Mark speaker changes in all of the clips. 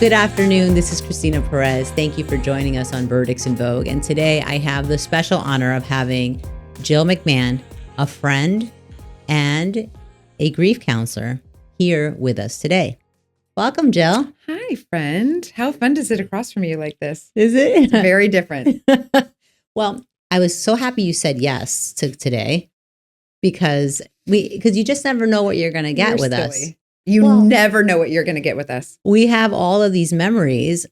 Speaker 1: Good afternoon. This is Cristina Perez. Thank you for joining us on Verdicts Vogue. And today I have the special honor of having Jill McMahon, a friend and a grief counselor, here with us today. Welcome, Jill.
Speaker 2: Hi, friend. How fun to sit across from you like this?
Speaker 1: Is it?
Speaker 2: It's very different.
Speaker 1: Well, I was so happy you said yes to today because you just never know what you're going to get with us.
Speaker 2: You never know what you're going to get with us.
Speaker 1: We have all of these memories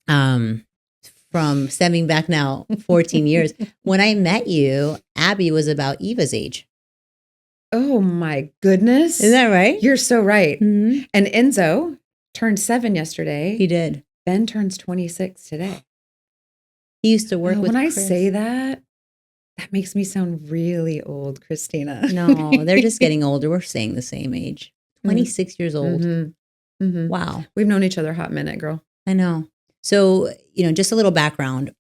Speaker 1: from stemming back now 14 years. When I met you, Abby was about Eva's age.
Speaker 2: Oh my goodness.
Speaker 1: Is that right?
Speaker 2: You're so right.
Speaker 1: Mm-hmm.
Speaker 2: And Enzo turned 7 yesterday.
Speaker 1: He did.
Speaker 2: Ben turns 26 today.
Speaker 1: He used to work with
Speaker 2: When
Speaker 1: Chris.
Speaker 2: I say that makes me sound really old, Cristina.
Speaker 1: No, they're just getting older. We're staying the same age. 26 years old.
Speaker 2: Mm-hmm. Mm-hmm.
Speaker 1: Wow.
Speaker 2: We've known each other a hot minute, girl.
Speaker 1: I know. So, just a little background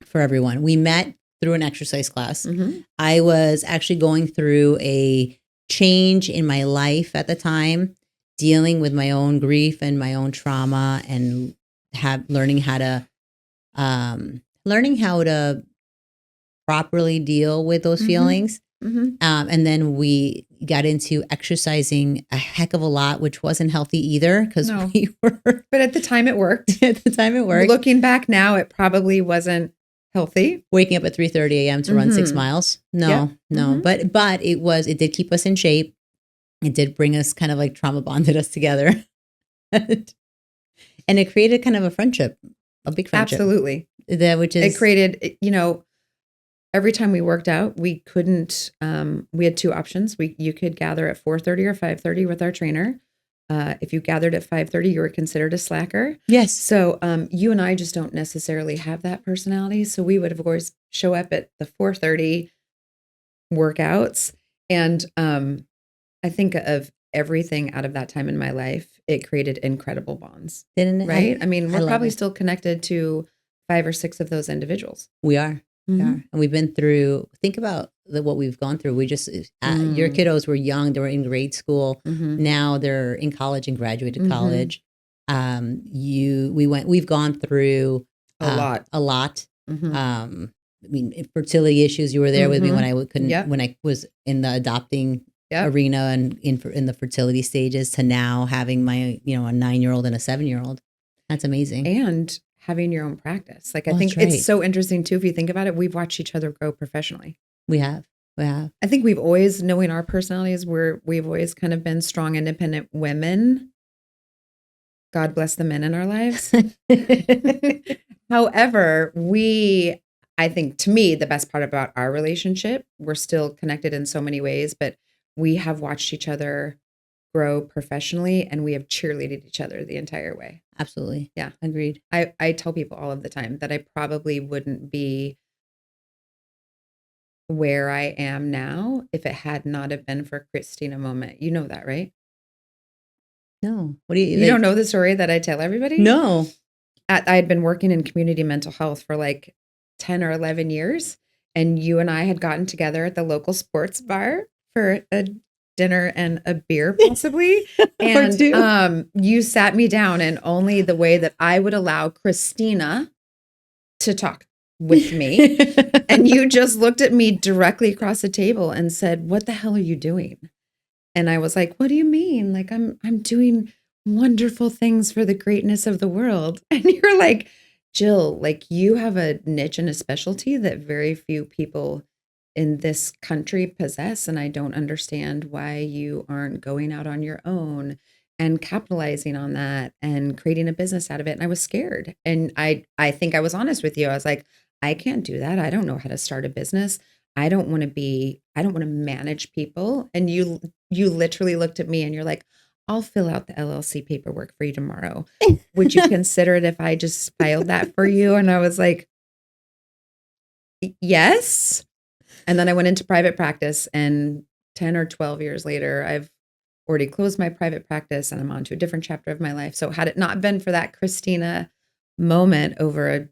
Speaker 1: for everyone. We met through an exercise class.
Speaker 2: Mm-hmm.
Speaker 1: I was actually going through a change in my life at the time, dealing with my own grief and my own trauma, and learning how to properly deal with those feelings.
Speaker 2: Mm-hmm.
Speaker 1: And then we got into exercising a heck of a lot, which wasn't healthy either because we were.
Speaker 2: But at the time it worked.
Speaker 1: At the time it worked.
Speaker 2: Looking back now, it probably wasn't healthy.
Speaker 1: Waking up at 3:30 a.m. to run 6 miles. No. But it did keep us in shape. It did bring us kind of like trauma bonded us together. And it created kind of a friendship, a big friendship.
Speaker 2: Absolutely.
Speaker 1: It
Speaker 2: created, every time we worked out, we couldn't, we had two options. You could gather at 4:30 or 5:30 with our trainer. If you gathered at 5:30, you were considered a slacker.
Speaker 1: Yes.
Speaker 2: So you and I just don't necessarily have that personality. So we would, of course, show up at the 4:30 workouts. And I think of everything out of that time in my life, it created incredible bonds.
Speaker 1: Didn't it?
Speaker 2: Right? We're probably
Speaker 1: it.
Speaker 2: still connected to 5 or 6 of those individuals.
Speaker 1: We are.
Speaker 2: Mm-hmm.
Speaker 1: And we've been through, think about what we've gone through. We just, your kiddos were young. They were in grade school.
Speaker 2: Mm-hmm.
Speaker 1: Now they're in college and graduated college. We've gone through a lot.
Speaker 2: Mm-hmm.
Speaker 1: Fertility issues. You were there with me when I couldn't,
Speaker 2: Yep.
Speaker 1: when I was in the adopting arena and in the fertility stages to now having my, a 9-year-old and a 7-year-old. That's amazing.
Speaker 2: And having your own practice. I think
Speaker 1: right.
Speaker 2: it's so interesting too. If you think about it, we've watched each other grow professionally.
Speaker 1: We have.
Speaker 2: I think we've always, knowing our personalities, we've always kind of been strong, independent women. God bless the men in our lives. However, I think to me, the best part about our relationship, we're still connected in so many ways, but we have watched each other grow professionally, and we have cheerleaded each other the entire way.
Speaker 1: Absolutely.
Speaker 2: Yeah.
Speaker 1: Agreed.
Speaker 2: I tell people all of the time that I probably wouldn't be where I am now if it had not have been for Cristina moment. You know that, right?
Speaker 1: No. What do
Speaker 2: You don't know the story that I tell everybody?
Speaker 1: No.
Speaker 2: I had been working in community mental health for like 10 or 11 years. And you and I had gotten together at the local sports bar for a dinner and a beer possibly. And you sat me down, and only the way that I would allow Cristina to talk with me. And you just looked at me directly across the table and said, "What the hell are you doing?" And I was like, "What do you mean? Like I'm doing wonderful things for the greatness of the world." And you're like, "Jill, like you have a niche and a specialty that very few people in this country possess. And I don't understand why you aren't going out on your own and capitalizing on that and creating a business out of it." And I was scared. And I think I was honest with you. I was like, I can't do that. I don't know how to start a business. I don't want to manage people. And you literally looked at me and you're like, "I'll fill out the LLC paperwork for you tomorrow. Would you consider it if I just filed that for you?" And I was like, "Yes." And then I went into private practice, and 10 or 12 years later, I've already closed my private practice and I'm on to a different chapter of my life. So had it not been for that Cristina moment over a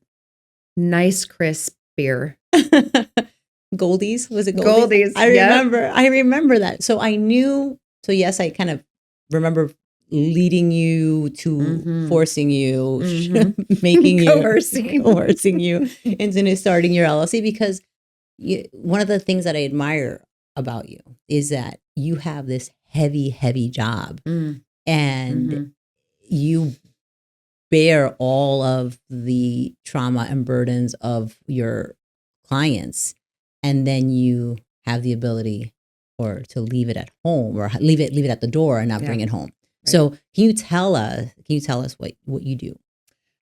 Speaker 2: nice crisp beer.
Speaker 1: Goldies? Was it
Speaker 2: Goldies?
Speaker 1: I remember that. So I knew, yes, I kind of remember leading you to forcing you,
Speaker 2: Mhm.
Speaker 1: making you,
Speaker 2: Coercing.
Speaker 1: you into starting your LLC, because one of the things that I admire about you is that you have this heavy, heavy job,
Speaker 2: Mm.
Speaker 1: and
Speaker 2: Mhm.
Speaker 1: you bear all of the trauma and burdens of your clients, and then you have the ability or to leave it at home, or leave it at the door and not bring it home.
Speaker 2: Right.
Speaker 1: So can you tell us what you do?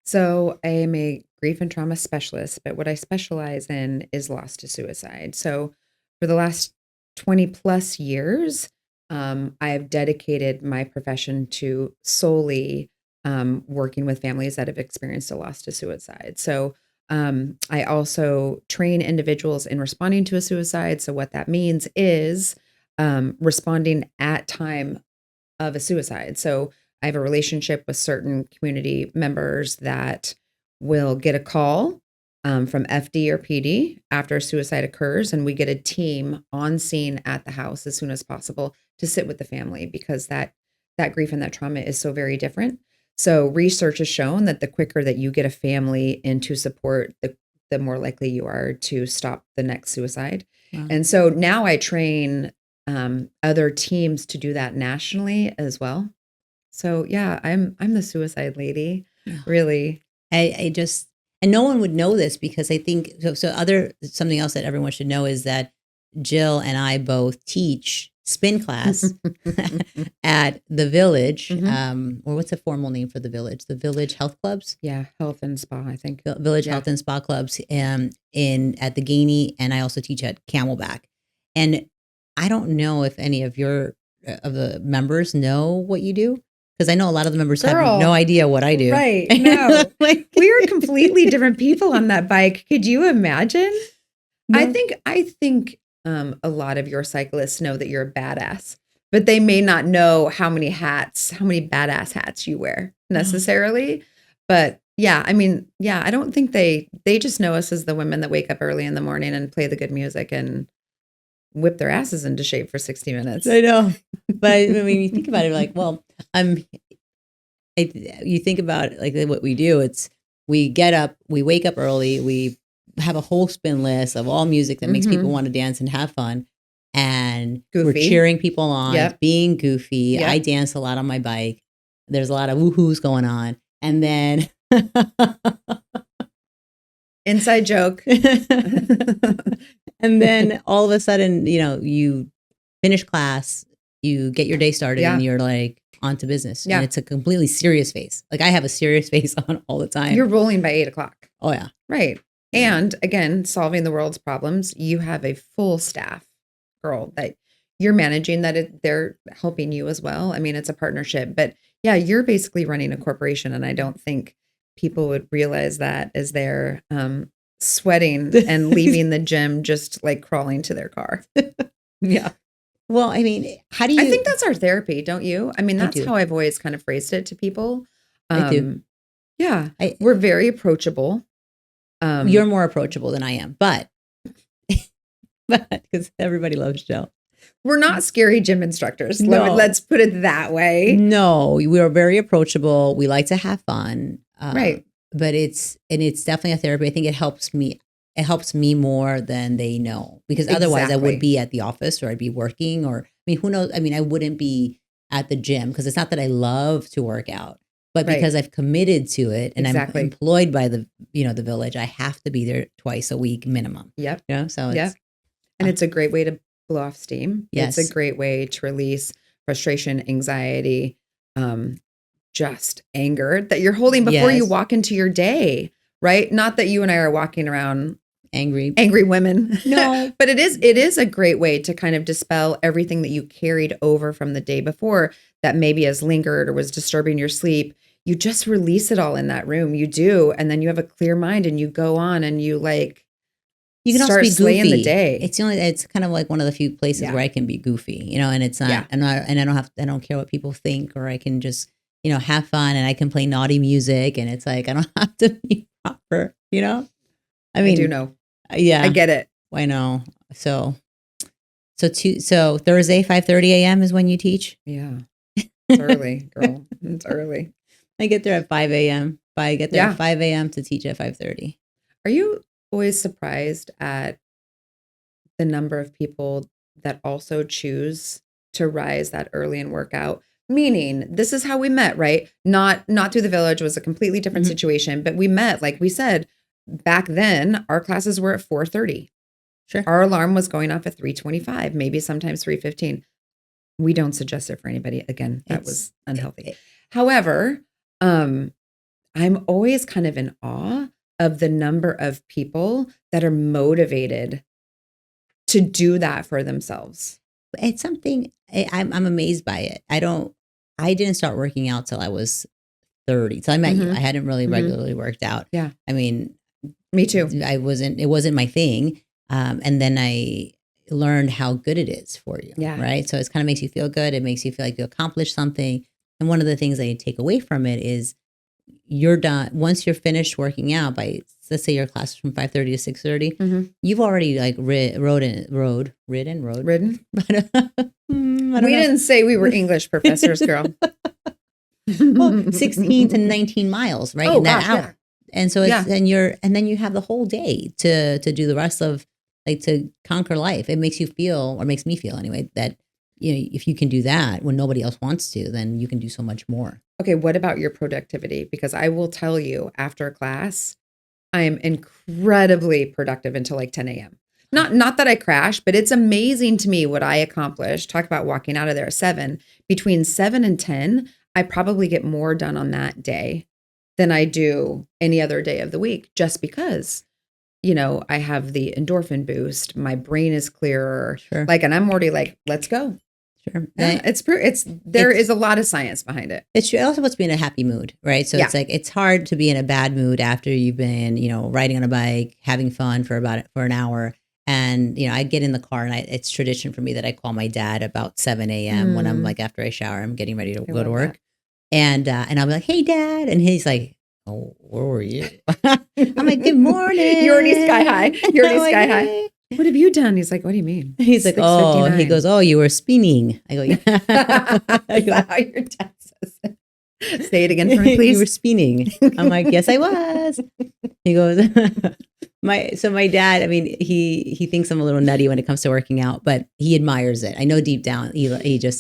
Speaker 2: So I am a grief and trauma specialist, but what I specialize in is loss to suicide. So for the last 20 plus years, I have dedicated my profession to solely working with families that have experienced a loss to suicide. So I also train individuals in responding to a suicide. So what that means is responding at time of a suicide. So I have a relationship with certain community members that will get a call from FD or PD after a suicide occurs, and we get a team on scene at the house as soon as possible to sit with the family, because that grief and that trauma is so very different. So research has shown that the quicker that you get a family into support, the more likely you are to stop the next suicide.
Speaker 1: Wow.
Speaker 2: And so now I train other teams to do that nationally as well. So yeah, I'm the suicide lady,
Speaker 1: Yeah.
Speaker 2: really.
Speaker 1: I just, and no one would know this, because I think something else that everyone should know is that Jill and I both teach spin class at the Village, or what's the formal name for the Village? The Village Health Clubs?
Speaker 2: Yeah, health and spa, I think.
Speaker 1: Village Health and Spa Clubs in at the Gainey, and I also teach at Camelback. And I don't know if any of the members know what you do, because I know a lot of the members have no idea what I do.
Speaker 2: Right. No. We are completely different people on that bike. Could you imagine? No. I think a lot of your cyclists know that you're a badass, but they may not know how many badass hats you wear necessarily. But yeah, I mean, yeah, I don't think they just know us as the women that wake up early in the morning and play the good music and whip their asses into shape for 60 minutes.
Speaker 1: I know. But when you think about it, like, well, you think about like what we do. It's we wake up early, we have a whole spin list of all music that makes people want to dance and have fun, and we're cheering people on, being goofy. I dance a lot on my bike. There's a lot of woohoos going on, and then
Speaker 2: inside joke.
Speaker 1: And then all of a sudden, you finish class, you get your day started, and you're like on to business. And it's a completely serious face. Like I have a serious face on all the time.
Speaker 2: You're rolling by 8:00.
Speaker 1: Oh yeah.
Speaker 2: Right. And again, solving the world's problems, you have a full staff, girl, that you're managing, that they're helping you as well. I mean, it's a partnership, but yeah, you're basically running a corporation. And I don't think people would realize that as they're sweating and leaving the gym, just like crawling to their car. Yeah.
Speaker 1: Well, I mean, how do you?
Speaker 2: I think that's our therapy, don't you? I mean, that's how I've always kind of phrased it to people.
Speaker 1: I do.
Speaker 2: Yeah. We're very approachable.
Speaker 1: You're more approachable than I am, but because everybody loves Jill.
Speaker 2: We're not scary gym instructors.
Speaker 1: No.
Speaker 2: Let's put it that way.
Speaker 1: No, we are very approachable. We like to have fun.
Speaker 2: Right.
Speaker 1: But it's definitely a therapy. I think it helps me. It helps me more than they know, because otherwise I would be at the office, or I'd be working, or I mean, who knows? I mean, I wouldn't be at the gym, because it's not that I love to work out, but because I've committed to it and I'm employed by the Village, I have to be there twice a week minimum.
Speaker 2: Yep.
Speaker 1: So
Speaker 2: and it's a great way to blow off steam.
Speaker 1: Yes.
Speaker 2: It's a great way to release frustration, anxiety, just anger that you're holding before you walk into your day, right? Not that you and I are walking around angry women.
Speaker 1: No.
Speaker 2: But it is a great way to kind of dispel everything that you carried over from the day before that maybe has lingered or was disturbing your sleep. You just release it all in that room. You do. And then you have a clear mind and you go on and you
Speaker 1: can
Speaker 2: start
Speaker 1: also be
Speaker 2: slaying
Speaker 1: goofy.
Speaker 2: The day.
Speaker 1: It's kind of like one of the few places where I can be goofy, and it's not, and I don't care what people think, or I can just, have fun, and I can play naughty music, and it's like, I don't have to be proper, I mean,
Speaker 2: I do know.
Speaker 1: Yeah.
Speaker 2: I get it.
Speaker 1: I know. So Thursday, 5:30 a.m. is when you teach?
Speaker 2: Yeah. It's early, girl. It's early.
Speaker 1: I get there at 5 a.m. I get there
Speaker 2: Yeah.
Speaker 1: at 5 a.m. to teach at 5:30.
Speaker 2: Are you always surprised at the number of people that also choose to rise that early and work out? Meaning, this is how we met, right? Not through the village, was a completely different
Speaker 1: Mhm.
Speaker 2: situation, but we met, like we said, back then, our classes were at 4:30.
Speaker 1: Sure.
Speaker 2: Our alarm was going off at 3:25, maybe sometimes 3:15. We don't suggest it for anybody. Again, that was unhealthy. However, I'm always kind of in awe of the number of people that are motivated to do that for themselves.
Speaker 1: It's something I'm amazed by it. I didn't start working out till I was 30. So I met you. I hadn't really regularly worked out.
Speaker 2: Yeah.
Speaker 1: I mean,
Speaker 2: Me too.
Speaker 1: it wasn't my thing. And then I learned how good it is for you.
Speaker 2: Yeah.
Speaker 1: Right. So it kind of makes you feel good. It makes you feel like you accomplished something. And one of the things I take away from it is you're done. Once you're finished working out by, let's say your class is from 5:30 to 6:30, you've already like ridden.
Speaker 2: We didn't say we were English professors, girl.
Speaker 1: Well, 16 to 19 miles, right?
Speaker 2: Oh,
Speaker 1: in that
Speaker 2: gosh,
Speaker 1: hour.
Speaker 2: yeah.
Speaker 1: And so it's, and then you have the whole day to do the rest of, like, to conquer life. It makes you feel, or makes me feel anyway, that, you know, if you can do that when nobody else wants to, then you can do so much more.
Speaker 2: Okay, what about your productivity? Because I will tell you, after class, I am incredibly productive until like 10 a.m. Not that I crash, but it's amazing to me what I accomplished. Talk about walking out of there at 7. Between 7 and 10, I probably get more done on that day than I do any other day of the week, just because, you know, I have the endorphin boost. My brain is clearer.
Speaker 1: Sure.
Speaker 2: Like, and I'm already like, let's go.
Speaker 1: Sure.
Speaker 2: Yeah, there is a lot of science behind it.
Speaker 1: It's also supposed to be in a happy mood, right? So it's like, it's hard to be in a bad mood after you've been, you know, riding on a bike, having fun for an hour. And, you know, I get in the car and it's tradition for me that I call my dad about 7 a.m. when I'm like, after I shower, I'm getting ready to go to work. And I'll be like, hey, Dad. And he's like, oh, where were you? I'm like, good morning.
Speaker 2: You're already sky high.
Speaker 1: High.
Speaker 2: Hey. What have you done? He's like, what do you mean?
Speaker 1: He's like, oh, he goes, oh, you were spinning. I go, yeah.
Speaker 2: Is that how your dad says it? Say it again for me, please.
Speaker 1: You were spinning. I'm like, yes, I was. He goes, my dad, I mean, he thinks I'm a little nutty when it comes to working out, but he admires it. I know deep down he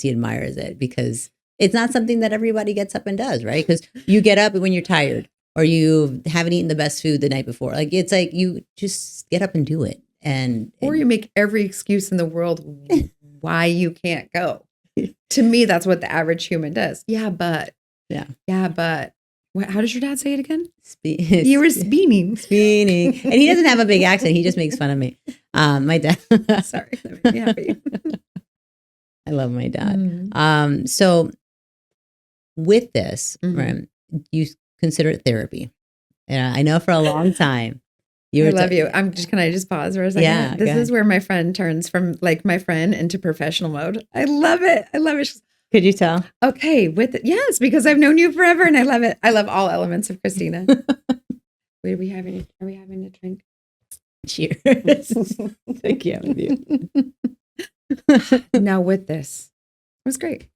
Speaker 1: admires it, because it's not something that everybody gets up and does, right? Because you get up when you're tired, or you haven't eaten the best food the night before. Like, it's like you just get up and do it. Or
Speaker 2: you make every excuse in the world why you can't go. To me, that's what the average human does. Yeah, but. How does your dad say it again? You were spinning.
Speaker 1: And he doesn't have a big accent. He just makes fun of me. My dad.
Speaker 2: Sorry. That made me happy.
Speaker 1: I love my dad. So with this, right, you consider it therapy. And I know for a long time.
Speaker 2: I love you. Can I just pause for a second?
Speaker 1: Yeah.
Speaker 2: This is where my friend turns from like my friend into professional mode. I love it.
Speaker 1: Could you tell?
Speaker 2: Okay. Yes, because I've known you forever and I love it. I love all elements of Cristina. Are we having a drink?
Speaker 1: Cheers. Thank you. With you.
Speaker 2: Now with this, it was great.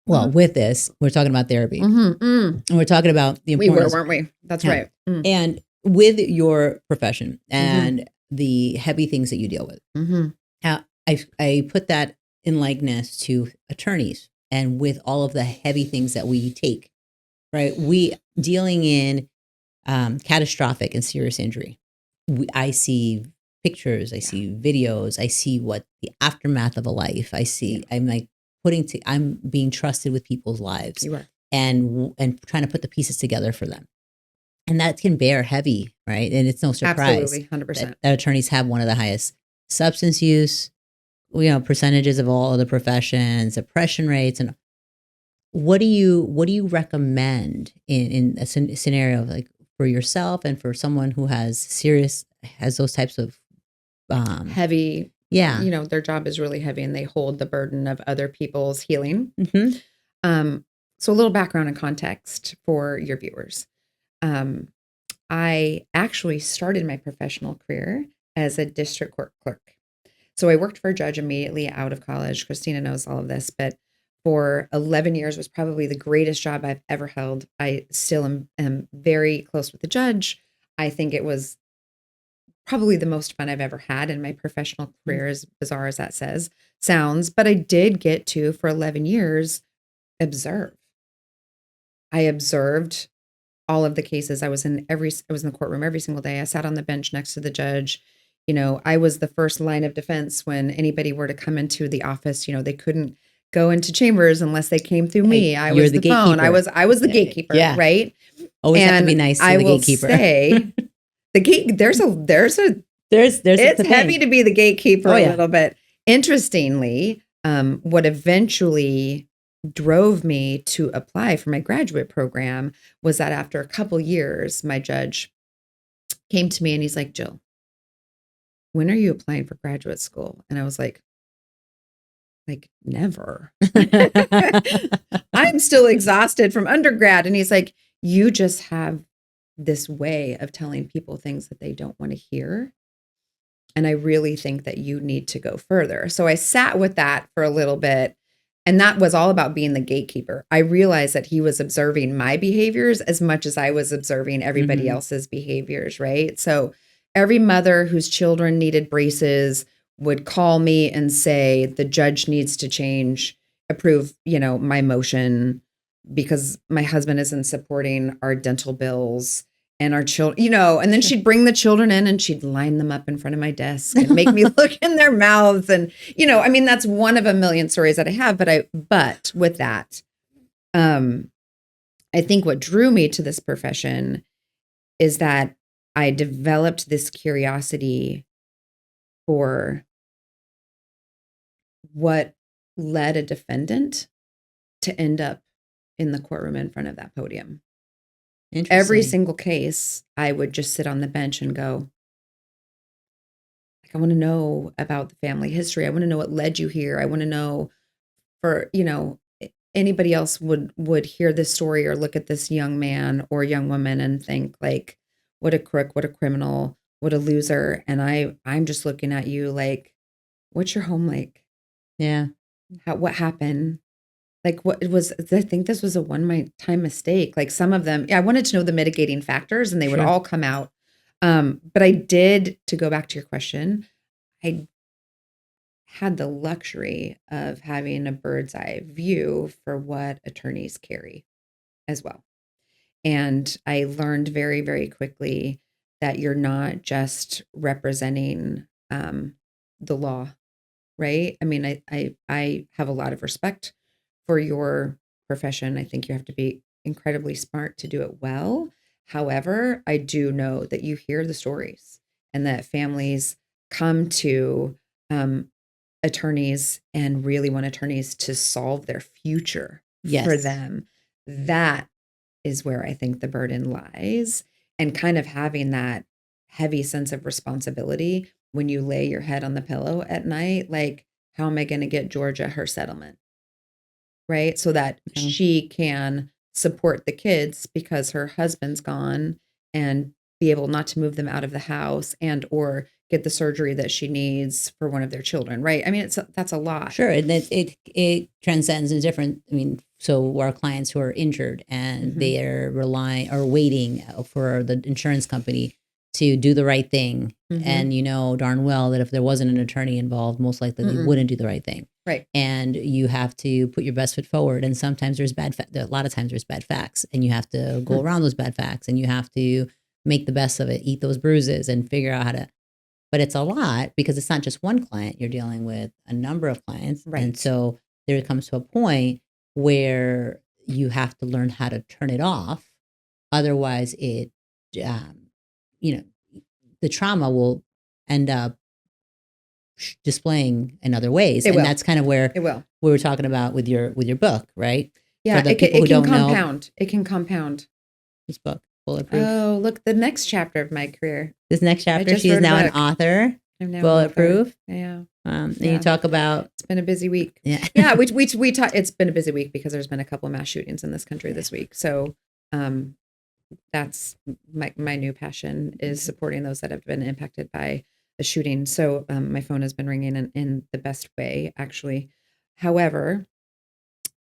Speaker 1: Well, with this, we're talking about therapy. And we're talking about the importance.
Speaker 2: We were, weren't we? That's right.
Speaker 1: And with your profession and the heavy things that you deal with, I put that in likeness to attorneys, and with all of the heavy things that we take, right? We dealing in catastrophic and serious injury. I see pictures, I see videos, I see what the aftermath of a life. I see. I'm like I'm being trusted with people's lives.
Speaker 2: You are.
Speaker 1: And trying to put the pieces together for them. And that can bear heavy, right? And it's no surprise.
Speaker 2: Absolutely, 100%.
Speaker 1: That attorneys have one of the highest substance use, percentages of all other professions, depression rates. And what do you recommend in a scenario like for yourself and for someone who has those types of
Speaker 2: heavy?
Speaker 1: Yeah,
Speaker 2: their job is really heavy, and they hold the burden of other people's healing. So a little background and context for your viewers. I actually started my professional career as a district court clerk. So I worked for a judge immediately out of college. Cristina knows all of this, but for 11 years was probably the greatest job I've ever held. I still am very close with the judge. I think it was probably the most fun I've ever had in my professional career, as bizarre as that sounds. But I did get to, for 11 years, observe. I observed all of the cases. I was in the courtroom every single day. I sat on the bench next to the judge. I was the first line of defense when anybody were to come into the office. They couldn't go into chambers unless they came through me. I was the phone. I was the gatekeeper,
Speaker 1: Yeah.
Speaker 2: right?
Speaker 1: Always have to
Speaker 2: And
Speaker 1: be nice to
Speaker 2: I
Speaker 1: the
Speaker 2: will
Speaker 1: gatekeeper.
Speaker 2: say the gate. There's it's heavy to be the gatekeeper a little bit. Interestingly, what eventually drove me to apply for my graduate program was that after a couple years, my judge came to me and he's like, Jill, when are you applying for graduate school? And I was like, never. I'm still exhausted from undergrad. And he's like, you just have this way of telling people things that they don't want to hear. And I really think that you need to go further. So I sat with that for a little bit. And that was all about being the gatekeeper. I realized that he was observing my behaviors as much as I was observing everybody else's behaviors, right? So every mother whose children needed braces would call me and say, the judge needs to approve, my motion because my husband isn't supporting our dental bills and our children, and then she'd bring the children in and she'd line them up in front of my desk and make me look in their mouths. And, that's one of a million stories that I have, but with that, I think what drew me to this profession is that I developed this curiosity for what led a defendant to end up in the courtroom in front of that podium. Every single case, I would just sit on the bench and go, I want to know about the family history. I want to know what led you here. I want to know for, anybody else would hear this story or look at this young man or young woman and think like, what a crook, what a criminal, what a loser. And I'm just looking at you like, what's your home like?
Speaker 1: Yeah.
Speaker 2: What happened? Like what it was, I think this was a one-time mistake. Like some of them, I wanted to know the mitigating factors and they would all come out. But I did, to go back to your question, I had the luxury of having a bird's eye view for what attorneys carry as well. And I learned very, very quickly that you're not just representing the law, right? I mean, I have a lot of respect for your profession. I think you have to be incredibly smart to do it well. However, I do know that you hear the stories and that families come to attorneys and really want attorneys to solve their future for them. That is where I think the burden lies, and kind of having that heavy sense of responsibility when you lay your head on the pillow at night, like, how am I going to get Georgia her settlement? Right? So that she can support the kids because her husband's gone, and be able not to move them out of the house and or get the surgery that she needs for one of their children. Right? I mean, that's a lot.
Speaker 1: Sure. And it transcends in different, so our clients who are injured and they are relying or waiting for the insurance company to do the right thing. And you know darn well that if there wasn't an attorney involved, most likely they wouldn't do the right thing.
Speaker 2: Right.
Speaker 1: And you have to put your best foot forward. And sometimes there's a lot of times there's bad facts, and you have to go around those bad facts, and you have to make the best of it, eat those bruises and figure out how to, but it's a lot because it's not just one client. You're dealing with a number of clients.
Speaker 2: Right.
Speaker 1: And so there comes to a point where you have to learn how to turn it off. Otherwise it, the trauma will end up displaying in other ways. And that's kind of where
Speaker 2: it will.
Speaker 1: We were talking about with your book, right?
Speaker 2: Yeah, it can compound. It can compound.
Speaker 1: This book, Bulletproof.
Speaker 2: Oh, look, the next chapter of my career.
Speaker 1: This next chapter, she is now an author.
Speaker 2: I'm now
Speaker 1: Bulletproof.
Speaker 2: Yeah.
Speaker 1: And you talk about.
Speaker 2: It's been a busy week.
Speaker 1: Yeah.
Speaker 2: Yeah. We talk. It's been a busy week because there's been a couple of mass shootings in this country this week. So, that's my new passion is supporting those that have been impacted by a shooting. So, my phone has been ringing in the best way, actually. However,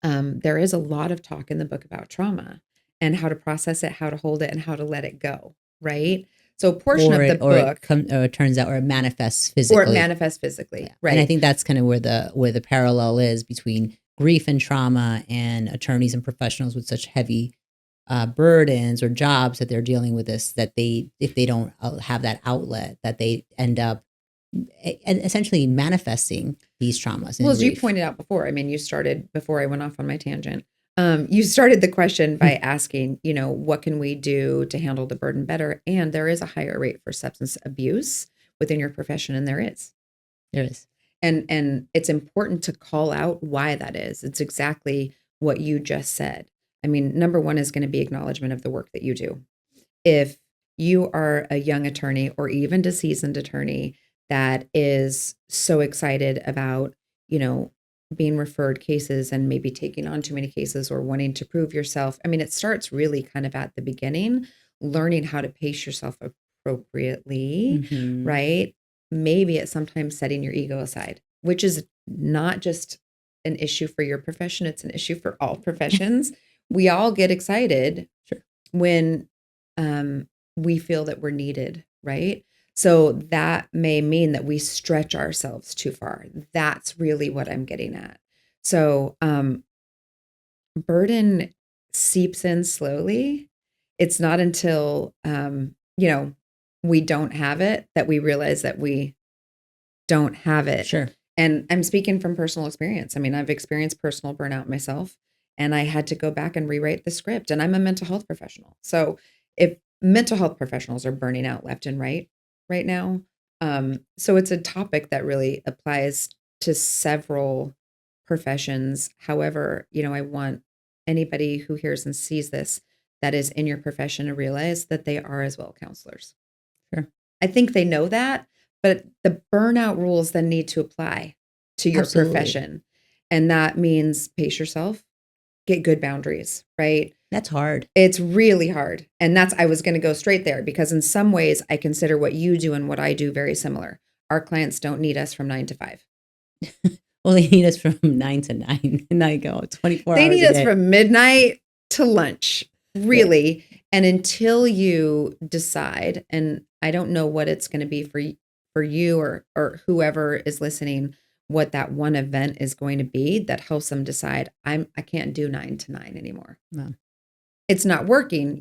Speaker 2: there is a lot of talk in the book about trauma and how to process it, how to hold it, and how to let it go. Right. So a portion of the book,
Speaker 1: or it turns out, or it manifests
Speaker 2: or
Speaker 1: physically.
Speaker 2: it manifests physically.
Speaker 1: Yeah.
Speaker 2: Right.
Speaker 1: And I think that's kind of where the parallel is between grief and trauma and attorneys and professionals with such heavy burdens or jobs that they're dealing with this, that if they don't have that outlet, that they end up essentially manifesting these traumas.
Speaker 2: Well,
Speaker 1: and
Speaker 2: as you
Speaker 1: grief.
Speaker 2: pointed out before, I mean, you started, before I went off on my tangent, you started the question by asking, what can we do to handle the burden better? And there is a higher rate for substance abuse within your profession, and there is.
Speaker 1: There is.
Speaker 2: And it's important to call out why that is. It's exactly what you just said. I mean, number one is going to be acknowledgement of the work that you do. If you are a young attorney or even a seasoned attorney that is so excited about, being referred cases and maybe taking on too many cases or wanting to prove yourself. I mean, it starts really kind of at the beginning, learning how to pace yourself appropriately,
Speaker 1: Mhm.
Speaker 2: right? Maybe it's sometimes setting your ego aside, which is not just an issue for your profession. It's an issue for all professions. We all get excited
Speaker 1: Sure.
Speaker 2: when we feel that we're needed, right? So that may mean that we stretch ourselves too far. That's really what I'm getting at. So burden seeps in slowly. It's not until, we don't have it that we realize that we don't have it.
Speaker 1: Sure.
Speaker 2: And I'm speaking from personal experience. I mean, I've experienced personal burnout myself, and I had to go back and rewrite the script. And I'm a mental health professional. So if mental health professionals are burning out left and right now, so it's a topic that really applies to several professions. However, I want anybody who hears and sees this that is in your profession to realize that they are as well counselors.
Speaker 1: Sure.
Speaker 2: I think they know that, but the burnout rules then need to apply to your
Speaker 1: Absolutely.
Speaker 2: profession. And that means pace yourself, get good boundaries, right?
Speaker 1: That's hard.
Speaker 2: It's really hard. And I was going to go straight there because in some ways I consider what you do and what I do very similar. Our clients don't need us from 9 to 5.
Speaker 1: Well, they need us from 9 to 9, and I go 24
Speaker 2: They
Speaker 1: hours
Speaker 2: need
Speaker 1: a
Speaker 2: us
Speaker 1: day.
Speaker 2: from midnight to lunch, really. Yeah. And until you decide, and I don't know what it's going to be for you or whoever is listening, what that one event is going to be that helps them decide, I can't do 9 to 9 anymore.
Speaker 1: No.
Speaker 2: It's not working.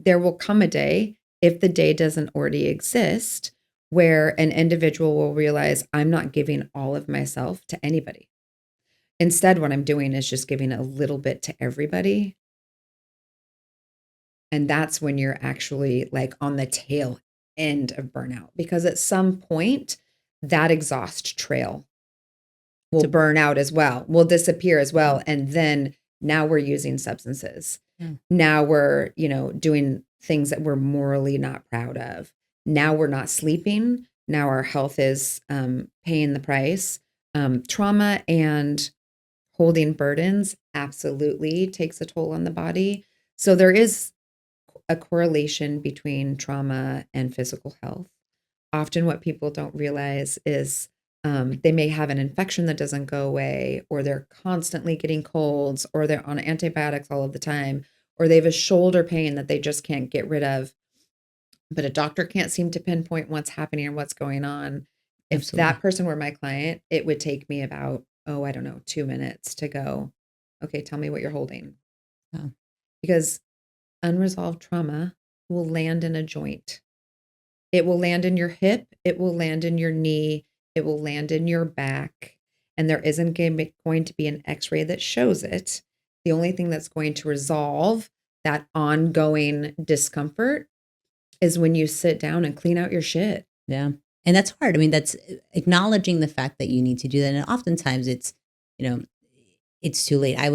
Speaker 2: There will come a day, if the day doesn't already exist, where an individual will realize I'm not giving all of myself to anybody. Instead, what I'm doing is just giving a little bit to everybody. And that's when you're actually like on the tail end of burnout, because at some point that exhaust trail will burn out as well, will disappear as well. And then now we're using substances.
Speaker 1: Yeah.
Speaker 2: Now we're, doing things that we're morally not proud of. Now we're not sleeping. Now our health is paying the price. Trauma and holding burdens absolutely takes a toll on the body. So there is a correlation between trauma and physical health. Often what people don't realize is they may have an infection that doesn't go away, or they're constantly getting colds, or they're on antibiotics all of the time, or they have a shoulder pain that they just can't get rid of. But a doctor can't seem to pinpoint what's happening or what's going on. If
Speaker 1: Absolutely.
Speaker 2: that person were my client, it would take me about, 2 minutes to go, okay, tell me what you're holding.
Speaker 1: Oh.
Speaker 2: Because unresolved trauma will land in a joint. It will land in your hip. It will land in your knee. It will land in your back. And there isn't going to be an x-ray that shows it. The only thing that's going to resolve that ongoing discomfort is when you sit down and clean out your shit.
Speaker 1: Yeah. And that's hard. I mean, that's acknowledging the fact that you need to do that. And oftentimes it's, it's too late. I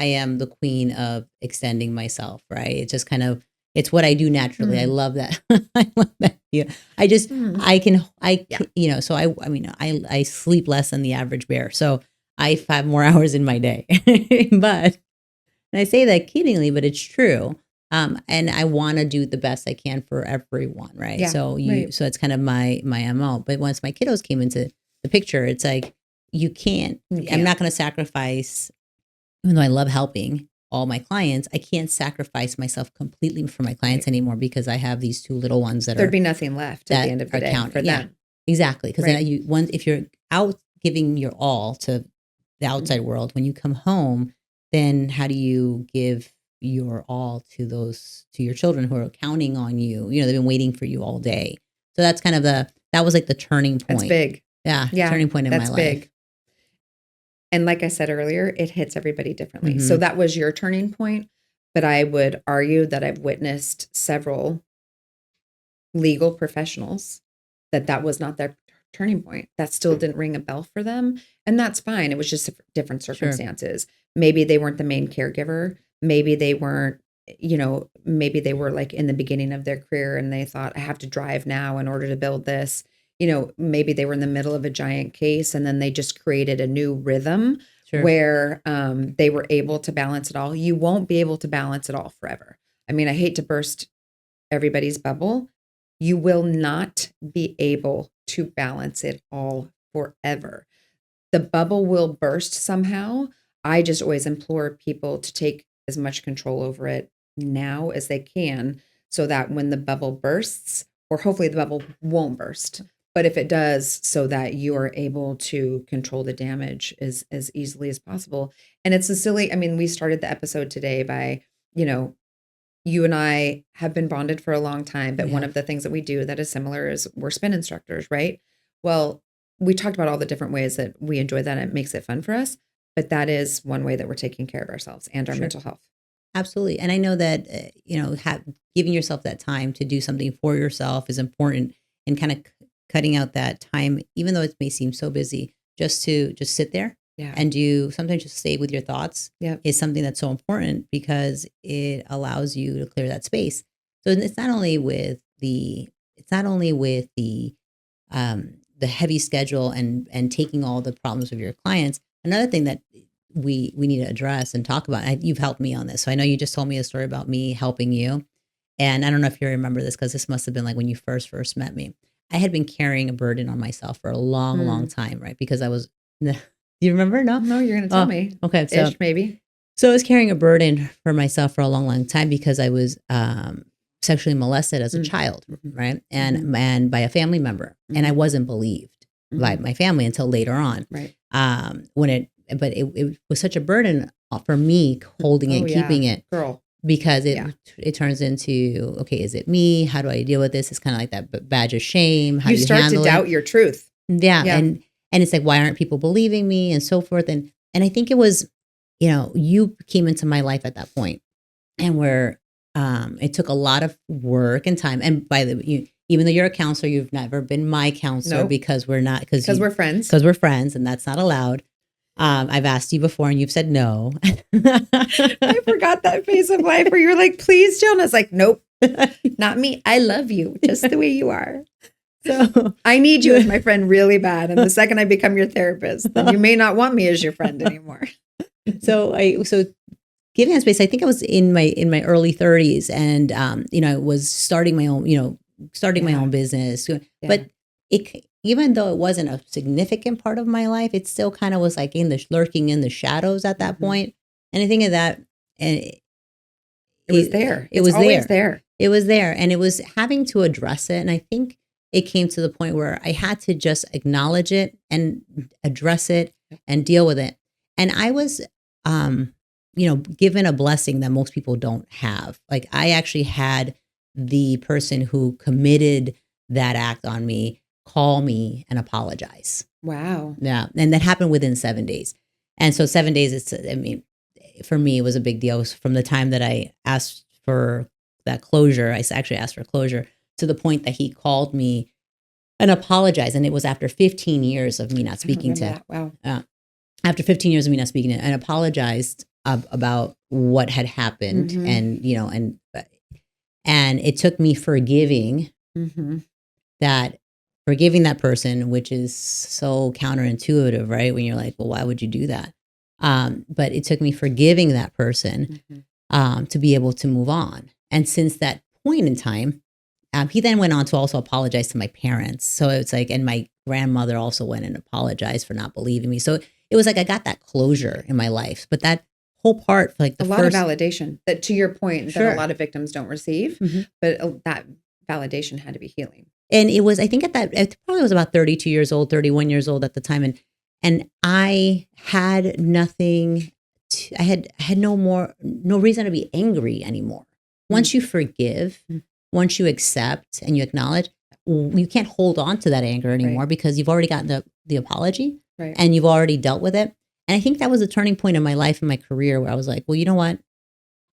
Speaker 1: am the queen of extending myself, right? It's just kind of, it's what I do naturally. I love that. I love that. Yeah. So I sleep less than the average bear. So I have more hours in my day, and I say that kiddingly, but it's true. And I want to do the best I can for everyone. Right.
Speaker 2: Yeah,
Speaker 1: So
Speaker 2: right.
Speaker 1: so it's kind of my MO. But once my kiddos came into the picture, it's like, you can't. I'm not going to sacrifice even though I love helping all my clients, I can't sacrifice myself completely for my clients anymore because I have these two little ones that
Speaker 2: There'd be nothing left at the end of the day for them.
Speaker 1: Exactly. Because then if you're out giving your all to the outside world, when you come home, then how do you give your all to your children who are counting on you? You know, they've been waiting for you all day. So that's kind of that was like the turning point.
Speaker 2: That's big.
Speaker 1: Yeah. Turning point in my life. Big.
Speaker 2: And like I said earlier, it hits everybody differently. So that was your turning point. But I would argue that I've witnessed several legal professionals that was not their turning point. That still didn't ring a bell for them. And that's fine. It was just different circumstances. Sure. Maybe they weren't the main caregiver. Maybe they weren't, maybe they were like in the beginning of their career and they thought, I have to drive now in order to build this. Maybe they were in the middle of a giant case and then they just created a new rhythm where they were able to balance it all. You won't be able to balance it all forever. I mean, I hate to burst everybody's bubble. You will not be able to balance it all forever. The bubble will burst somehow. I just always implore people to take as much control over it now as they can so that when the bubble bursts, or hopefully the bubble won't burst, but if it does, so that you are able to control the damage as easily as possible. And it's we started the episode today by, you and I have been bonded for a long time, but one of the things that we do that is similar is we're spin instructors, right? Well, we talked about all the different ways that we enjoy that and it makes it fun for us, but that is one way that we're taking care of ourselves and our mental health.
Speaker 1: Absolutely. And I know that, giving yourself that time to do something for yourself is important, and kind of cutting out that time, even though it may seem so busy, just sit there and sometimes just stay with your thoughts is something that's so important because it allows you to clear that space. So it's not only with the heavy schedule and taking all the problems of your clients. Another thing that we need to address and talk about, and you've helped me on this. So I know you just told me a story about me helping you. And I don't know if you remember this because this must have been like when you first met me. I had been carrying a burden on myself for a long time, right? Because I was, do you remember? No,
Speaker 2: you're going to tell me.
Speaker 1: Okay. So
Speaker 2: maybe.
Speaker 1: So I was carrying a burden for myself for a long time because I was sexually molested as a child, right? And by a family member. And I wasn't believed by my family until later on.
Speaker 2: Right.
Speaker 1: But it was such a burden for me holding it, keeping it.
Speaker 2: Girl.
Speaker 1: Because it turns into, okay, is it me? How do I deal with this? It's kind of like that badge of shame. How do you
Speaker 2: start to doubt your truth.
Speaker 1: Yeah. And it's like, why aren't people believing me and so forth? And I think it was, you came into my life at that point and where it took a lot of work and time. And even though you're a counselor, you've never been my counselor because we're not,
Speaker 2: because we're friends.
Speaker 1: Because we're friends and that's not allowed. I've asked you before and you've said no.
Speaker 2: I forgot that phase of life where you're like, please, Jill. And I was like, nope, not me. I love you just the way you are. So I need you as my friend really bad. And the second I become your therapist, then you may not want me as your friend anymore.
Speaker 1: So giving that space, I think I was in my early 30s and, I was starting my own, my own business, but even though it wasn't a significant part of my life, it still kind of was like lurking in the shadows at that point. And I think of that, and it
Speaker 2: was there.
Speaker 1: It was
Speaker 2: always there.
Speaker 1: It was there, and it was having to address it. And I think it came to the point where I had to just acknowledge it and address it and deal with it. And I was, given a blessing that most people don't have. Like I actually had the person who committed that act on me call me and apologize.
Speaker 2: Wow.
Speaker 1: Yeah. And that happened within 7 days. And so 7 days, for me, it was a big deal. It was from the time that I asked for that closure, I actually asked for closure, to the point that he called me and apologized. And it was after 15 years of me not speaking to him.
Speaker 2: Wow.
Speaker 1: After 15 years of me not speaking to him, and apologized about what had happened. And, and it took me forgiving that person, which is so counterintuitive, right? When you're like, well, why would you do that? But it took me forgiving that person to be able to move on. And since that point in time, he then went on to also apologize to my parents. So it's like, and my grandmother also went and apologized for not believing me. So it was like I got that closure in my life. But that whole part for like the
Speaker 2: a lot
Speaker 1: first
Speaker 2: of validation that, to your point,
Speaker 1: Sure.
Speaker 2: that a lot of victims don't receive, but that validation had to be healing.
Speaker 1: And it was, I think it probably was about 32 years old, 31 years old at the time. And I had nothing, I had no reason to be angry anymore. Once you forgive, once you accept and you acknowledge, you can't hold on to that anger anymore because you've already gotten the apology and you've already dealt with it. And I think that was a turning point in my life and my career where I was like, well, you know what?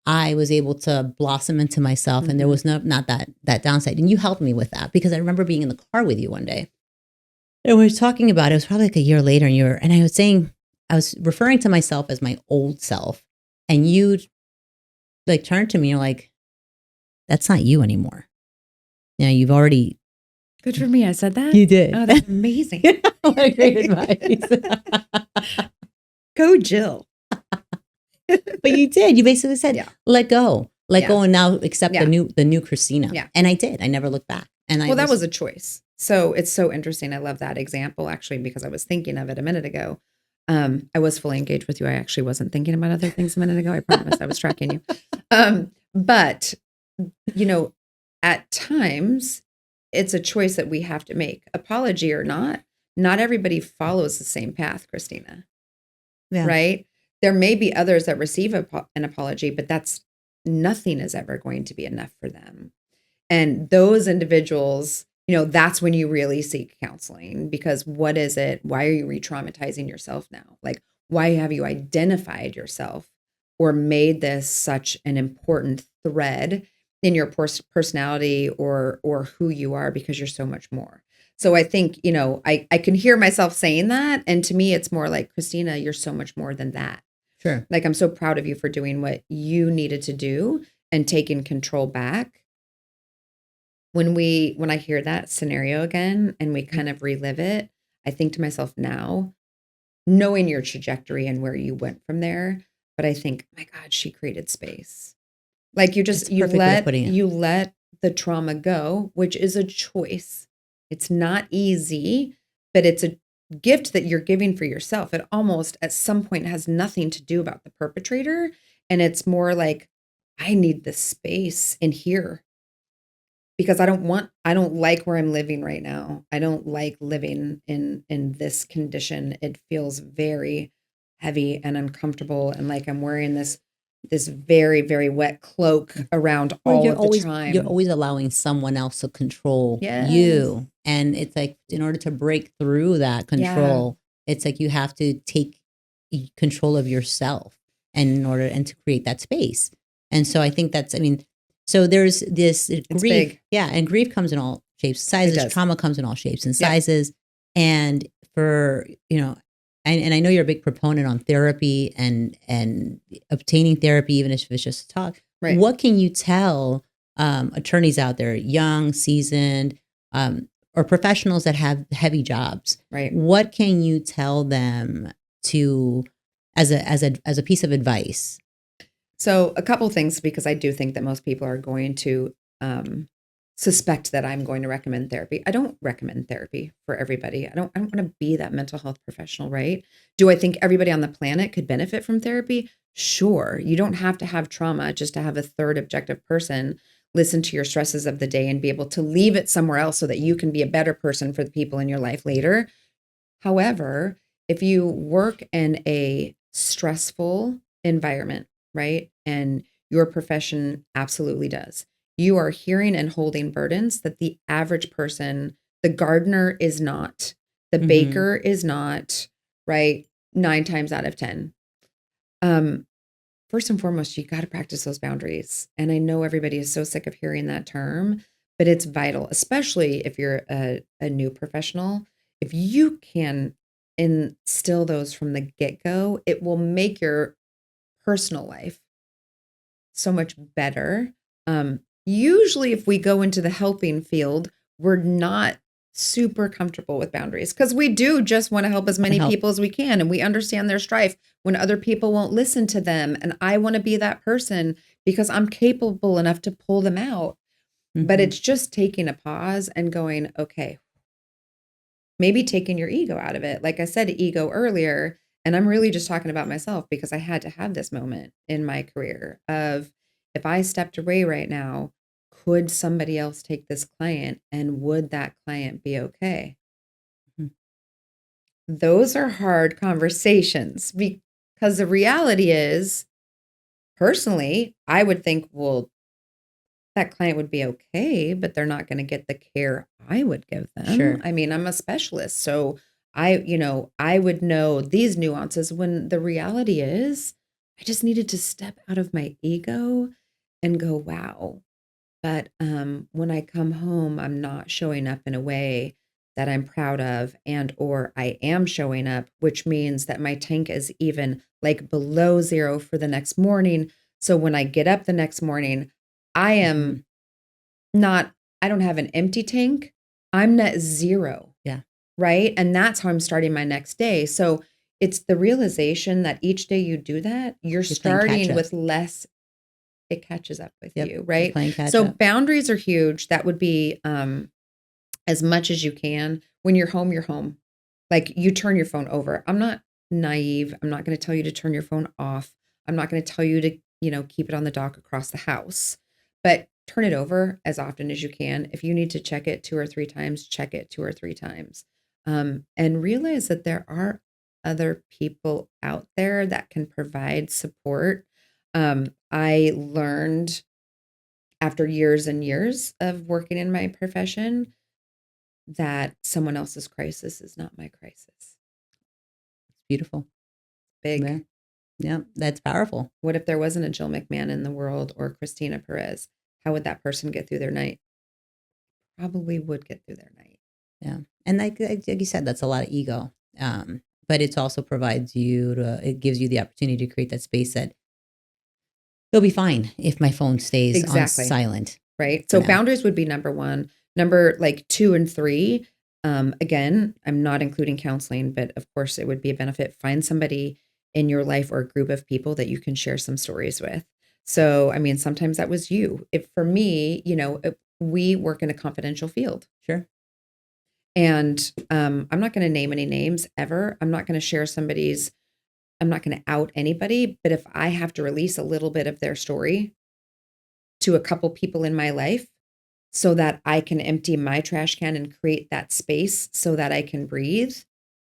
Speaker 1: I was able to blossom into myself and there was not that downside. And you helped me with that because I remember being in the car with you one day and we were talking about it. It was probably like a year later and I was saying, I was referring to myself as my old self and you like turned to me and you're like, that's not you anymore. You know, you've already.
Speaker 2: Good for me. I said that.
Speaker 1: You did.
Speaker 2: Oh, that's amazing.
Speaker 1: What a great advice.
Speaker 2: Go Jill.
Speaker 1: But you did. You basically said, let go. Let go and now accept the new Cristina.
Speaker 2: Yeah.
Speaker 1: And I did. I never looked back. And
Speaker 2: that was a choice. So it's so interesting. I love that example actually, because I was thinking of it a minute ago. I was fully engaged with you. I actually wasn't thinking about other things a minute ago. I promise I was tracking you. But, you know, at times it's a choice that we have to make. Apology or not everybody follows the same path, Cristina. Yeah. Right? There may be others that receive an apology, but nothing is ever going to be enough for them. And those individuals, you know, that's when you really seek counseling, because what is it? Why are you re-traumatizing yourself now? Like, why have you identified yourself or made this such an important thread in your personality or who you are, because you're so much more. So I think, you know, I can hear myself saying that. And to me, it's more like, Cristina, you're so much more than that.
Speaker 1: Sure.
Speaker 2: Like, I'm so proud of you for doing what you needed to do and taking control back. When I hear that scenario again and we kind of relive it, I think to myself now, knowing your trajectory and where you went from there, but I think, my God, she created space. Like you let the trauma go, which is a choice. It's not easy, but it's a gift that you're giving for yourself. It almost at some point has nothing to do about the perpetrator. And it's more like, I need the space in here because I don't like where I'm living right now. I don't like living in this condition. It feels very heavy and uncomfortable. And like I'm wearing this very, very wet cloak around all of the time.
Speaker 1: You're always allowing someone else to control you. And it's like, in order to break through that control, it's like you have to take control of yourself and to create that space. And so I think so there's this grief. Big. Yeah. And grief comes in all shapes, sizes. Trauma comes in all shapes and sizes. And for, you know, and I know you're a big proponent on therapy and obtaining therapy, even if it's just a talk. Right. What can you tell attorneys out there, young, seasoned, or professionals that have heavy jobs? Right. What can you tell them as a piece of advice?
Speaker 2: So a couple things, because I do think that most people are going to suspect that I'm going to recommend therapy. I don't recommend therapy for everybody. I don't want to be that mental health professional, right? Do I think everybody on the planet could benefit from therapy? Sure. You don't have to have trauma just to have a third objective person listen to your stresses of the day and be able to leave it somewhere else so that you can be a better person for the people in your life later. However, if you work in a stressful environment, right? And your profession absolutely does. You are hearing and holding burdens that the average person, the gardener is not, the baker is not, right? 9 times out of 10. First and foremost, you got to practice those boundaries. And I know everybody is so sick of hearing that term, but it's vital, especially if you're a new professional. If you can instill those from the get-go, it will make your personal life so much better. Usually if we go into the helping field, we're not super comfortable with boundaries because we do just want to help as many people as we can. And we understand their strife when other people won't listen to them. And I want to be that person because I'm capable enough to pull them out. But it's just taking a pause and going, okay, maybe taking your ego out of it. Like I said, ego earlier, And I'm really just talking about myself because I had to have this moment in my career of, if I stepped away right now, could somebody else take this client and would that client be okay?
Speaker 1: Mhm.
Speaker 2: Those are hard conversations because the reality is, personally, I would think, well, that client would be okay, but they're not going to get the care I would give them.
Speaker 1: Sure.
Speaker 2: I mean, I'm a specialist, so I would know these nuances, when the reality is I just needed to step out of my ego and go, wow. But when I come home, I'm not showing up in a way that I'm proud of, and or I am showing up, which means that my tank is even like below zero for the next morning. So when I get up the next morning, I am
Speaker 1: Mhm.
Speaker 2: not, I don't have an empty tank. I'm net zero.
Speaker 1: Yeah.
Speaker 2: Right. And that's how I'm starting my next day. So it's the realization that each day you do that, you're
Speaker 1: You're playing catch
Speaker 2: starting
Speaker 1: up.
Speaker 2: with less. It catches up with
Speaker 1: Yep.
Speaker 2: you.
Speaker 1: You're
Speaker 2: Right.
Speaker 1: playing catch
Speaker 2: So
Speaker 1: up.
Speaker 2: boundaries are huge. That would be as much as you can. When you're home, you're home. Like, you turn your phone over. I'm not naive. I'm not going to tell you to turn your phone off. I'm not going to tell you to, keep it on the dock across the house, but turn it over as often as you can. If you need to check it 2 or 3 times, check it 2 or 3 times. And realize that there are other people out there that can provide support. I learned after years and years of working in my profession that someone else's crisis is not my crisis.
Speaker 1: Beautiful.
Speaker 2: Big.
Speaker 1: Yeah. Yeah. That's powerful.
Speaker 2: What if there wasn't a Jill McMahon in the world, or Cristina Perez? How would that person get through their night? Probably would get through their night.
Speaker 1: Yeah. And like you said, that's a lot of ego. But it's also it gives you the opportunity to create that space that it'll be fine if my phone stays on
Speaker 2: Exactly.
Speaker 1: silent.
Speaker 2: Right.
Speaker 1: For
Speaker 2: So
Speaker 1: now.
Speaker 2: boundaries would be number one. Number like 2 and 3. Again, I'm not including counseling, but of course it would be a benefit. Find somebody in your life or a group of people that you can share some stories with. So, I mean, sometimes that was you. If for me, we work in a confidential field.
Speaker 1: Sure.
Speaker 2: And I'm not going to name any names ever. I'm not going to share I'm not going to out anybody. But if I have to release a little bit of their story to a couple people in my life so that I can empty my trash can and create that space so that I can breathe,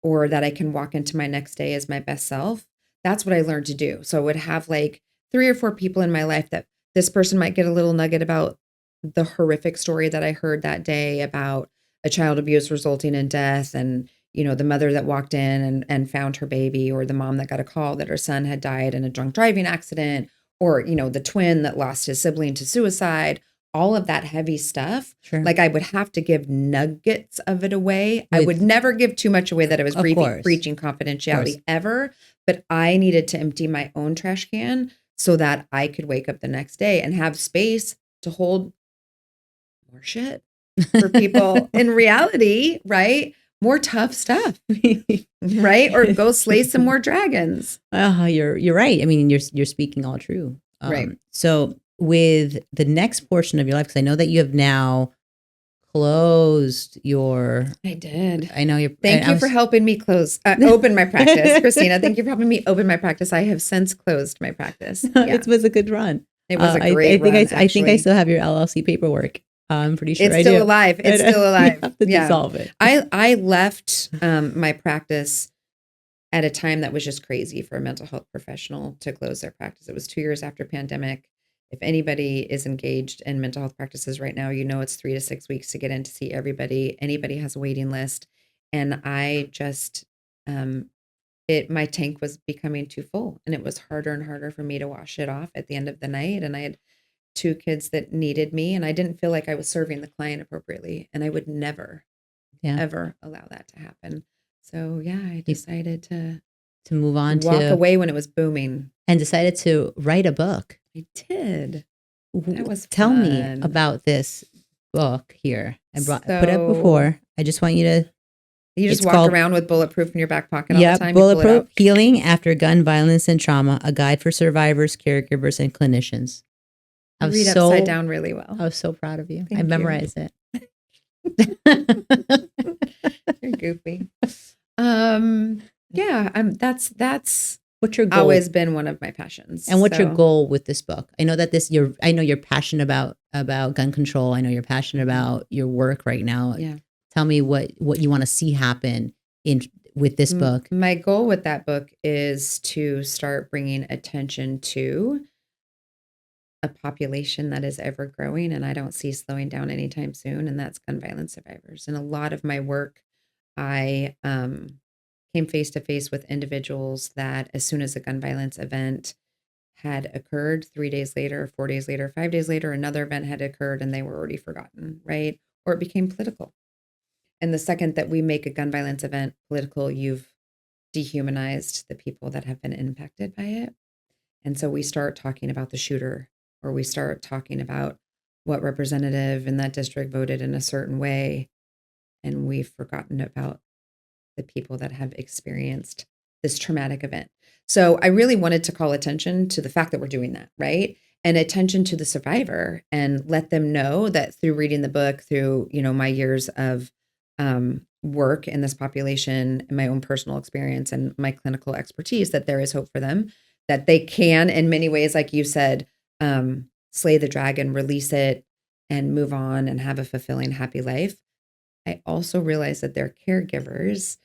Speaker 2: or that I can walk into my next day as my best self, that's what I learned to do. So I would have like 3 or 4 people in my life that this person might get a little nugget about the horrific story that I heard that day about a child abuse resulting in death, and the mother that walked in and found her baby, or the mom that got a call that her son had died in a drunk driving accident, or the twin that lost his sibling to suicide. All of that heavy stuff.
Speaker 1: Sure.
Speaker 2: Like, I would have to give nuggets of it away. I would
Speaker 1: With-
Speaker 2: never give too much away that I was
Speaker 1: Of course.
Speaker 2: breaching confidentiality ever, but I needed to empty my own trash can so that I could wake up the next day and have space to hold more shit for people in reality, right? More tough stuff, right? Or go slay some more dragons.
Speaker 1: You're right. I mean, you're speaking all true.
Speaker 2: Right.
Speaker 1: So with the next portion of your life, because I know that you have now closed your.
Speaker 2: I did.
Speaker 1: I know you're.
Speaker 2: Thank you for helping me open my practice, Cristina. Thank you for helping me open my practice. I have since closed my practice. Yeah.
Speaker 1: It was a good run.
Speaker 2: It was a great run.
Speaker 1: I think I still have your LLC paperwork. I'm pretty sure
Speaker 2: it's
Speaker 1: I
Speaker 2: still
Speaker 1: do.
Speaker 2: alive. It's still alive.
Speaker 1: You have to dissolve it.
Speaker 2: I left my practice at a time that was just crazy for a mental health professional to close their practice. It was 2 years after pandemic. If anybody is engaged in mental health practices right now, it's 3 to 6 weeks to get in to see everybody. Anybody has a waiting list. And I just, my tank was becoming too full, and it was harder and harder for me to wash it off at the end of the night. And I had 2 kids that needed me, and I didn't feel like I was serving the client appropriately. And I would never, ever allow that to happen. So yeah, I decided to
Speaker 1: move on,
Speaker 2: walk away when it was booming,
Speaker 1: and decided to write a book.
Speaker 2: I did. That was
Speaker 1: Tell
Speaker 2: fun.
Speaker 1: me about this book here. I put it before. I just want you to.
Speaker 2: You just walk around with bulletproof in your back pocket all the time.
Speaker 1: Bulletproof Healing After Gun Violence and Trauma: A Guide for Survivors, Caregivers, and Clinicians.
Speaker 2: I read upside down really well.
Speaker 1: I was so proud of you.
Speaker 2: Thank
Speaker 1: I memorized it.
Speaker 2: You're goofy. Yeah, that's
Speaker 1: What's your goal?
Speaker 2: always been one of my passions.
Speaker 1: And what's your
Speaker 2: So,
Speaker 1: goal with this book? I know that I know you're passionate about gun control. I know you're passionate about your work right now.
Speaker 2: yeah.
Speaker 1: Tell me what you want to see happen with this book.
Speaker 2: My goal with that book is to start bringing attention to a population that is ever growing and I don't see slowing down anytime soon, and that's gun violence survivors. In a lot of my work, I came face to face with individuals that as soon as a gun violence event had occurred, 3 days later, 4 days later, 5 days later, another event had occurred and they were already forgotten, right? Or it became political. And the second that we make a gun violence event political, you've dehumanized the people that have been impacted by it. And so we start talking about the shooter, or we start talking about what representative in that district voted in a certain way. And we've forgotten about the people that have experienced this traumatic event. So I really wanted to call attention to the fact that we're doing that, right? And attention to the survivor and let them know that through reading the book, through, my years of work in this population and my own personal experience and my clinical expertise, that there is hope for them, that they can, in many ways, like you said, slay the dragon, release it, and move on and have a fulfilling, happy life. I also realize that their caregivers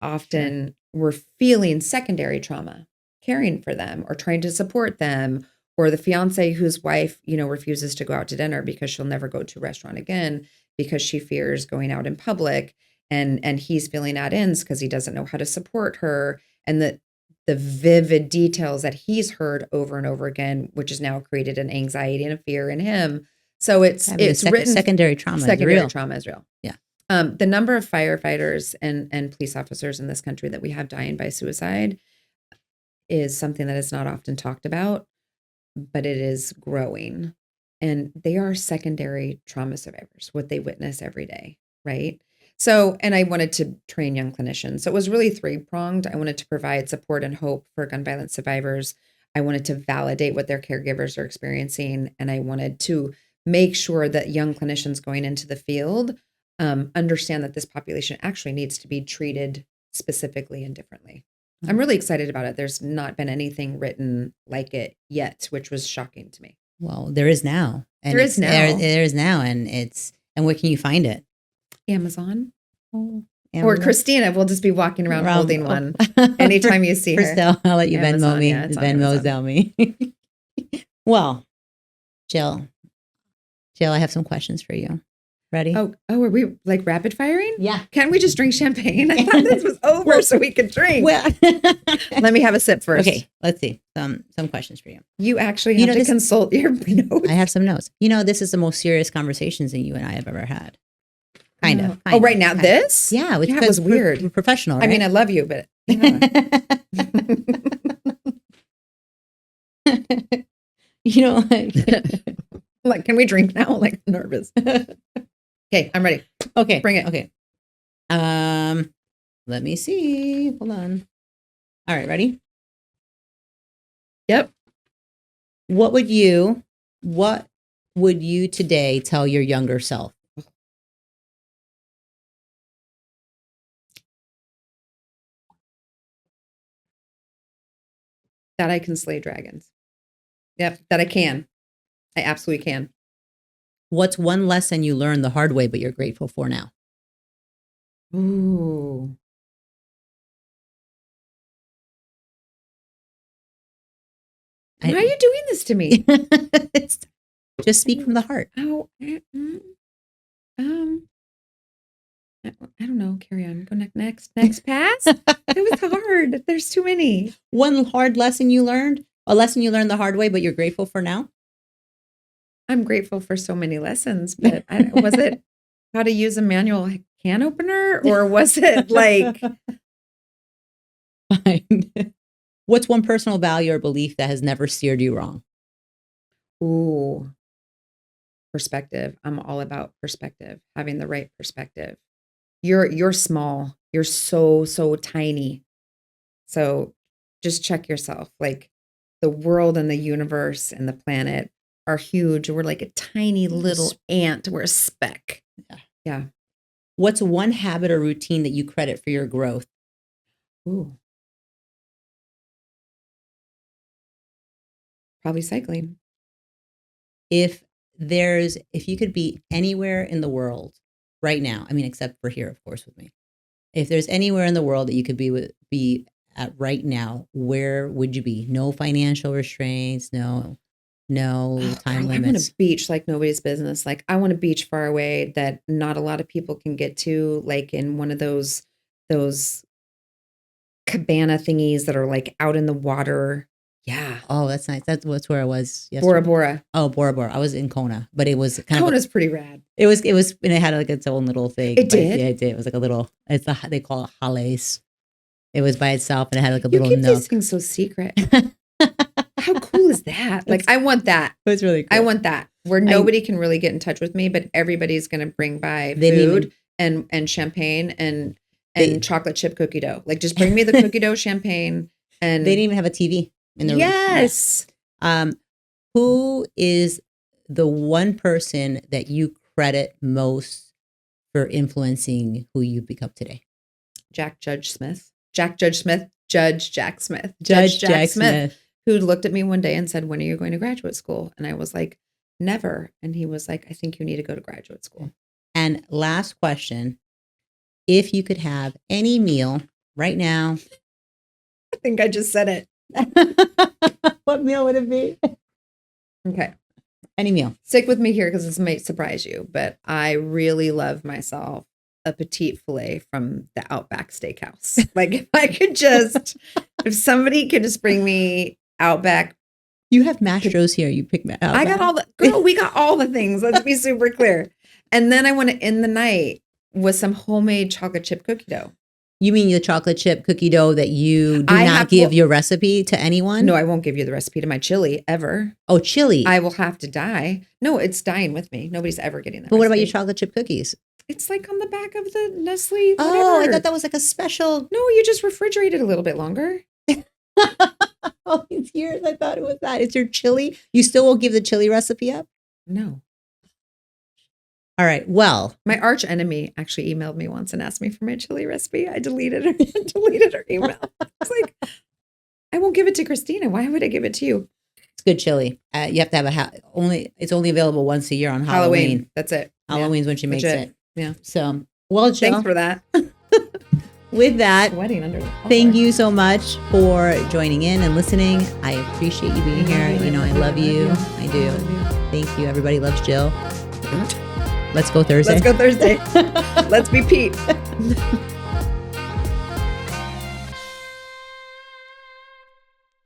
Speaker 2: often were feeling secondary trauma, caring for them or trying to support them, or the fiance whose wife, refuses to go out to dinner because she'll never go to a restaurant again because she fears going out in public, and he's feeling at ends because he doesn't know how to support her, and the vivid details that he's heard over and over again, which has now created an anxiety and a fear in him. So it's written
Speaker 1: secondary trauma is real.
Speaker 2: Trauma is real.
Speaker 1: Yeah.
Speaker 2: The number of firefighters and police officers in this country that we have dying by suicide is something that is not often talked about, but it is growing. And they are secondary trauma survivors, what they witness every day, right? So, and I wanted to train young clinicians. So it was really three-pronged. I wanted to provide support and hope for gun violence survivors. I wanted to validate what their caregivers are experiencing. And I wanted to make sure that young clinicians going into the field understand that this population actually needs to be treated specifically and differently. I'm really excited about it. There's not been anything written like it yet, which was shocking to me.
Speaker 1: Well, there is now. And
Speaker 2: there is now.
Speaker 1: There is now. And where can you find it?
Speaker 2: Amazon.
Speaker 1: Oh,
Speaker 2: or Cristina will just be walking around holding one anytime you see her.
Speaker 1: Crystal, I'll let you
Speaker 2: Amazon,
Speaker 1: Venmo me.
Speaker 2: yeah,
Speaker 1: Venmo's on me. Well, Jill, I have some questions for you. Ready?
Speaker 2: Oh, are we like rapid firing?
Speaker 1: Yeah.
Speaker 2: Can't we just drink champagne? I thought this was over so we could drink.
Speaker 1: Well,
Speaker 2: let me have a sip first.
Speaker 1: Okay, let's see. Some questions for you.
Speaker 2: You actually have to consult your notes.
Speaker 1: I have some notes. This is the most serious conversations that you and I have ever had. Kind of.
Speaker 2: Right now, this?
Speaker 1: Yeah,
Speaker 2: it was weird.
Speaker 1: We're professional, right?
Speaker 2: I mean, I love you, but like, can we drink now? Like, I'm nervous. Okay, I'm ready.
Speaker 1: Okay.
Speaker 2: Bring it.
Speaker 1: Okay. Let me see. Hold on. All right, ready?
Speaker 2: Yep.
Speaker 1: What would you today tell your younger self?
Speaker 2: That I can slay dragons. Yep, that I can. I absolutely can.
Speaker 1: What's one lesson you learned the hard way, but you're grateful for now?
Speaker 2: Ooh. Why are you doing this to me?
Speaker 1: Just speak from the heart.
Speaker 2: Oh, I don't know. Carry on. Go next pass. It was hard. There's too many.
Speaker 1: One hard lesson you learned, a lesson you learned the hard way, but you're grateful for now?
Speaker 2: I'm grateful for so many lessons, but was it how to use a manual can opener, or was it like?
Speaker 1: Fine. What's one personal value or belief that has never steered you wrong?
Speaker 2: Ooh, perspective. I'm all about perspective, having the right perspective. You're small. You're so tiny. So just check yourself. Like, the world and the universe and the planet are huge. We're like a tiny little ant. We're a speck. Yeah.
Speaker 1: What's one habit or routine that you credit for your growth?
Speaker 2: Ooh. Probably cycling.
Speaker 1: If you could be anywhere in the world right now, I mean, except for here, of course, with me. If there's anywhere in the world that you could be at right now, where would you be? No financial restraints, no time
Speaker 2: I want
Speaker 1: limits.
Speaker 2: a beach like nobody's business. Like I want a beach far away that not a lot of people can get to, like in one of those cabana thingies that are like out in the water. Yeah.
Speaker 1: Oh, that's nice. That's where I was yesterday.
Speaker 2: Bora Bora.
Speaker 1: Oh, Bora Bora. I was in Kona, but it was kind
Speaker 2: Kona's pretty rad.
Speaker 1: It was, and it had like its own little thing.
Speaker 2: It did?
Speaker 1: Yeah, it did. It was like a little, they call it hales. It was by itself and it had like a
Speaker 2: You
Speaker 1: little
Speaker 2: keep
Speaker 1: nook.
Speaker 2: these things so secret. How cool is that? Like, I want that.
Speaker 1: It was really cool.
Speaker 2: I want that. Where nobody can really get in touch with me, but everybody's going to bring by food and champagne and chocolate chip cookie dough. Like, just bring me the cookie dough, champagne. And
Speaker 1: they didn't even have a TV in their
Speaker 2: Yes.
Speaker 1: room. Who is the one person that you credit most for influencing who you become today?
Speaker 2: Judge Jack Smith, who looked at me one day and said, "When are you going to graduate school?" And I was like, "Never." And he was like, "I think you need to go to graduate school."
Speaker 1: And last question, if you could have any meal right now.
Speaker 2: I think I just said it.
Speaker 1: What meal would it be?
Speaker 2: Okay.
Speaker 1: Any meal.
Speaker 2: Stick with me here because this might surprise you, but I really love myself a petite filet from the Outback Steakhouse. Like if somebody could just bring me Outback.
Speaker 1: You have Mastro's here. You pick Outback.
Speaker 2: I got we got all the things. Let's be super clear. And then I want to end the night with some homemade chocolate chip cookie dough.
Speaker 1: You mean the chocolate chip cookie dough that you do not give your recipe to anyone?
Speaker 2: No, I won't give you the recipe to my chili ever.
Speaker 1: Oh, chili.
Speaker 2: I will have to die. No, it's dying with me. Nobody's ever getting that.
Speaker 1: But what about your chocolate chip cookies?
Speaker 2: It's like on the back of the Nestle. Whatever.
Speaker 1: Oh, I thought that was like a special.
Speaker 2: No, you just refrigerate it a little bit longer.
Speaker 1: All these years, I thought it was that. It's your chili. You still won't give the chili recipe up?
Speaker 2: No.
Speaker 1: All right. Well,
Speaker 2: my arch enemy actually emailed me once and asked me for my chili recipe. I deleted her email. I was like, I won't give it to Cristina. Why would I give it to you?
Speaker 1: It's good chili. You have to have it's only available once a year on Halloween.
Speaker 2: That's it.
Speaker 1: Halloween's when she makes it.
Speaker 2: Yeah.
Speaker 1: So, well, Jill.
Speaker 2: Thanks for that.
Speaker 1: With that,
Speaker 2: sweating under the collar.
Speaker 1: Thank you so much for joining in and listening. I appreciate you being here. You know, I love you. I do. Thank you. Everybody loves Jill. Let's go Thursday.
Speaker 2: Let's be Pete.